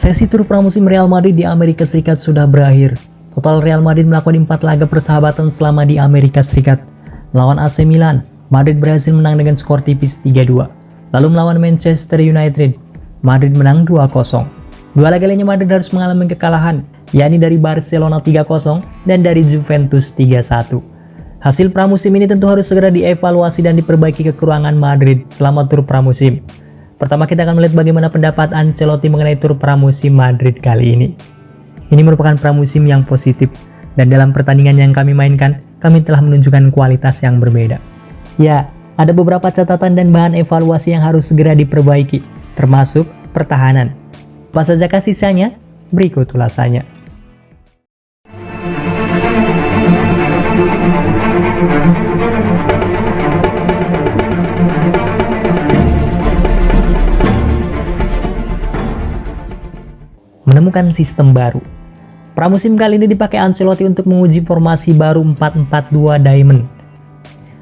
Sesi tur pramusim Real Madrid di Amerika Serikat sudah berakhir. Total Real Madrid melakukan 4 laga persahabatan selama di Amerika Serikat. Melawan AC Milan, Madrid berhasil menang dengan skor tipis 3-2. Lalu melawan Manchester United, Madrid menang 2-0. Dua laga lainnya Madrid harus mengalami kekalahan, yakni dari Barcelona 3-0 dan dari Juventus 3-1. Hasil pramusim ini tentu harus segera dievaluasi dan diperbaiki kekurangan Madrid selama tur pramusim. Pertama kita akan melihat bagaimana pendapat Ancelotti mengenai tur pramusim Madrid kali ini. Ini merupakan pramusim yang positif, dan dalam pertandingan yang kami mainkan, kami telah menunjukkan kualitas yang berbeda. Ya, ada beberapa catatan dan bahan evaluasi yang harus segera diperbaiki, termasuk pertahanan. Apa sajakah sisanya? Berikut ulasannya. Menemukan sistem baru. Pramusim kali ini dipakai Ancelotti untuk menguji formasi baru 4-4-2 Diamond.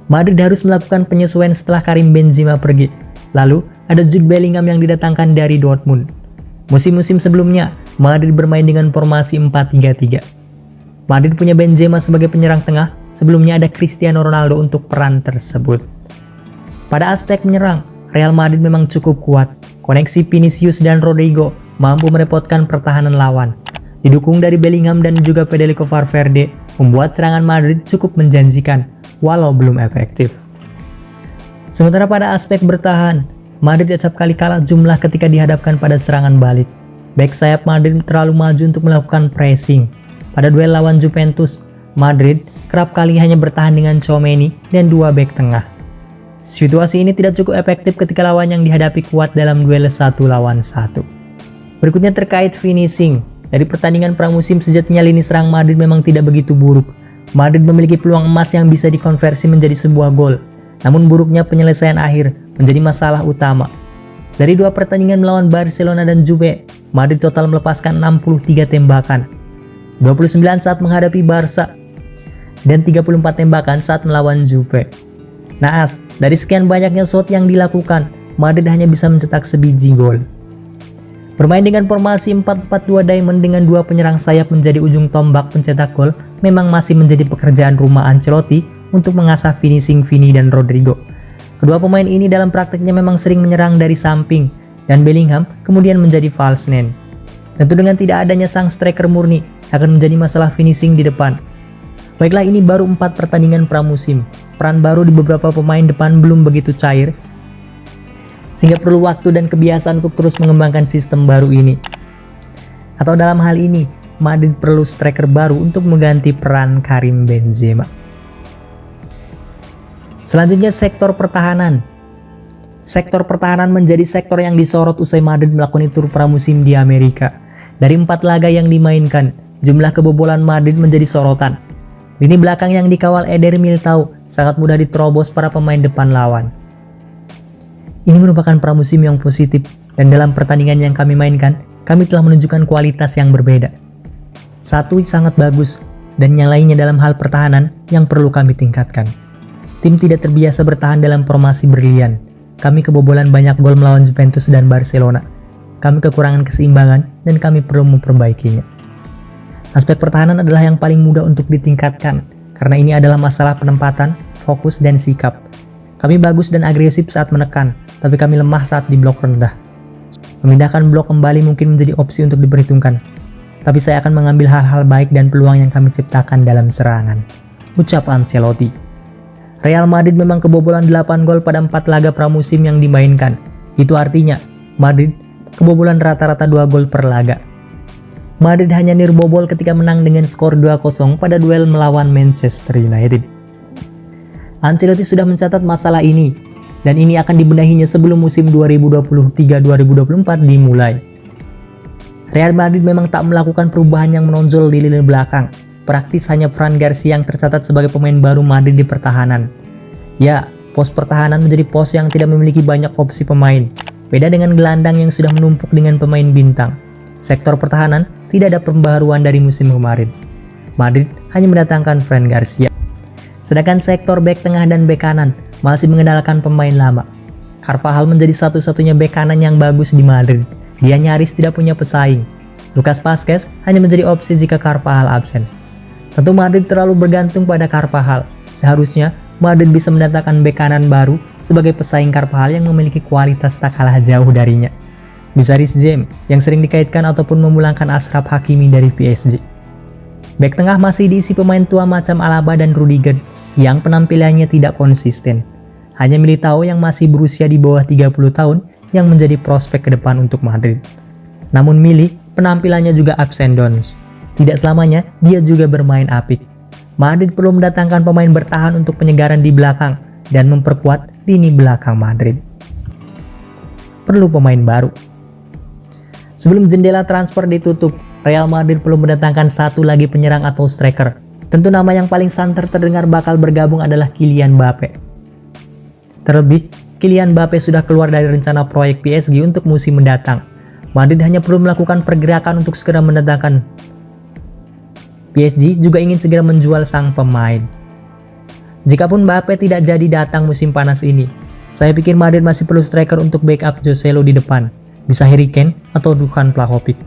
Madrid harus melakukan penyesuaian setelah Karim Benzema pergi. Lalu, ada Jude Bellingham yang didatangkan dari Dortmund. Musim-musim sebelumnya, Madrid bermain dengan formasi 4-3-3. Madrid punya Benzema sebagai penyerang tengah, sebelumnya ada Cristiano Ronaldo untuk peran tersebut. Pada aspek menyerang, Real Madrid memang cukup kuat. Koneksi Vinicius dan Rodrigo mampu merepotkan pertahanan lawan. Didukung dari Bellingham dan juga Federico Valverde, membuat serangan Madrid cukup menjanjikan, walau belum efektif. Sementara pada aspek bertahan, Madrid acap kali kalah jumlah ketika dihadapkan pada serangan balik. Bek sayap Madrid terlalu maju untuk melakukan pressing. Pada duel lawan Juventus, Madrid kerap kali hanya bertahan dengan Tchouaméni dan dua bek tengah. Situasi ini tidak cukup efektif ketika lawan yang dihadapi kuat dalam duel 1 lawan 1. Berikutnya terkait finishing. Dari pertandingan pramusim sejatinya lini serang Madrid memang tidak begitu buruk. Madrid memiliki peluang emas yang bisa dikonversi menjadi sebuah gol. Namun buruknya penyelesaian akhir menjadi masalah utama. Dari 2 pertandingan melawan Barcelona dan Juve, Madrid total melepaskan 63 tembakan. 29 saat menghadapi Barca dan 34 tembakan saat melawan Juve. Naas, dari sekian banyaknya shot yang dilakukan, Madrid hanya bisa mencetak sebiji gol. Bermain dengan formasi 4-4-2 Diamond dengan 2 penyerang sayap menjadi ujung tombak pencetak gol memang masih menjadi pekerjaan rumah Ancelotti untuk mengasah finishing Vini dan Rodrigo. Kedua pemain ini dalam prakteknya memang sering menyerang dari samping, dan Bellingham kemudian menjadi false nine. Tentu dengan tidak adanya sang striker murni akan menjadi masalah finishing di depan. Baiklah, ini baru 4 pertandingan pramusim. Peran baru di beberapa pemain depan belum begitu cair, sehingga perlu waktu dan kebiasaan untuk terus mengembangkan sistem baru ini. Atau dalam hal ini, Madrid perlu striker baru untuk mengganti peran Karim Benzema. Selanjutnya sektor pertahanan. Sektor pertahanan menjadi sektor yang disorot usai Madrid melakukan tur pramusim di Amerika. Dari 4 laga yang dimainkan, jumlah kebobolan Madrid menjadi sorotan. Lini belakang yang dikawal Eder Militao sangat mudah diterobos para pemain depan lawan. Ini merupakan pramusim yang positif, dan dalam pertandingan yang kami mainkan, kami telah menunjukkan kualitas yang berbeda. Satu sangat bagus, dan yang lainnya dalam hal pertahanan yang perlu kami tingkatkan. Tim tidak terbiasa bertahan dalam formasi berlian. Kami kebobolan banyak gol melawan Juventus dan Barcelona. Kami kekurangan keseimbangan, dan kami perlu memperbaikinya. Aspek pertahanan adalah yang paling mudah untuk ditingkatkan, karena ini adalah masalah penempatan, fokus, dan sikap. Kami bagus dan agresif saat menekan, tapi kami lemah saat di blok rendah. Memindahkan blok kembali mungkin menjadi opsi untuk diperhitungkan, tapi saya akan mengambil hal-hal baik dan peluang yang kami ciptakan dalam serangan, ucap Ancelotti. Real Madrid memang kebobolan 8 gol pada 4 laga pramusim yang dimainkan. Itu artinya, Madrid kebobolan rata-rata 2 gol per laga. Madrid hanya nirbobol ketika menang dengan skor 2-0 pada duel melawan Manchester United. Ancelotti sudah mencatat masalah ini, dan ini akan dibenahinya sebelum musim 2023-2024 dimulai. Real Madrid memang tak melakukan perubahan yang menonjol di lini belakang. Praktis hanya Fran Garcia yang tercatat sebagai pemain baru Madrid di pertahanan. Ya, pos pertahanan menjadi pos yang tidak memiliki banyak opsi pemain. Beda dengan gelandang yang sudah menumpuk dengan pemain bintang. Sektor pertahanan tidak ada pembaharuan dari musim kemarin. Madrid hanya mendatangkan Fran Garcia. Sedangkan sektor bek tengah dan bek kanan masih mengandalkan pemain lama. Carvajal menjadi satu-satunya bek kanan yang bagus di Madrid. Dia nyaris tidak punya pesaing. Lucas Vazquez hanya menjadi opsi jika Carvajal absen. Tentu Madrid terlalu bergantung pada Carvajal. Seharusnya Madrid bisa mendatangkan bek kanan baru sebagai pesaing Carvajal yang memiliki kualitas tak kalah jauh darinya. Bisa Reece James yang sering dikaitkan ataupun memulangkan Achraf Hakimi dari PSG. Bek tengah masih diisi pemain tua macam Alaba dan Rudiger yang penampilannya tidak konsisten. Hanya Militao yang masih berusia di bawah 30 tahun yang menjadi prospek ke depan untuk Madrid. Namun Mili penampilannya juga ups and downs. Tidak selamanya dia juga bermain apik. Madrid perlu mendatangkan pemain bertahan untuk penyegaran di belakang dan memperkuat lini belakang Madrid. Perlu pemain baru. Sebelum jendela transfer ditutup, Real Madrid perlu mendatangkan satu lagi penyerang atau striker. Tentu nama yang paling santer terdengar bakal bergabung adalah Kylian Mbappe. Terlebih, Kylian Mbappe sudah keluar dari rencana proyek PSG untuk musim mendatang. Madrid hanya perlu melakukan pergerakan untuk segera mendatangkan. PSG juga ingin segera menjual sang pemain. Jikapun Mbappe tidak jadi datang musim panas ini, saya pikir Madrid masih perlu striker untuk backup Joselu di depan. Bisa Harry Kane atau Dusan Vlahovic.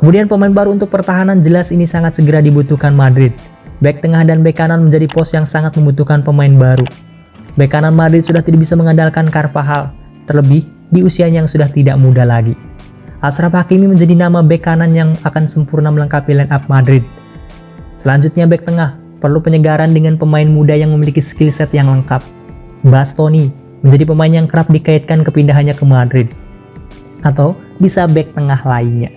Kemudian pemain baru untuk pertahanan jelas ini sangat segera dibutuhkan Madrid. Bek tengah dan bek kanan menjadi pos yang sangat membutuhkan pemain baru. Bek kanan Madrid sudah tidak bisa mengandalkan Carvajal, terlebih di usianya yang sudah tidak muda lagi. Achraf Hakimi menjadi nama bek kanan yang akan sempurna melengkapi line up Madrid. Selanjutnya bek tengah, perlu penyegaran dengan pemain muda yang memiliki skill set yang lengkap. Bastoni menjadi pemain yang kerap dikaitkan kepindahannya ke Madrid. Atau bisa bek tengah lainnya.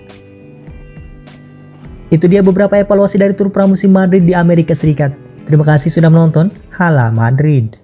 Itu dia beberapa evaluasi dari tur pramusim Madrid di Amerika Serikat. Terima kasih sudah menonton. Hala Madrid.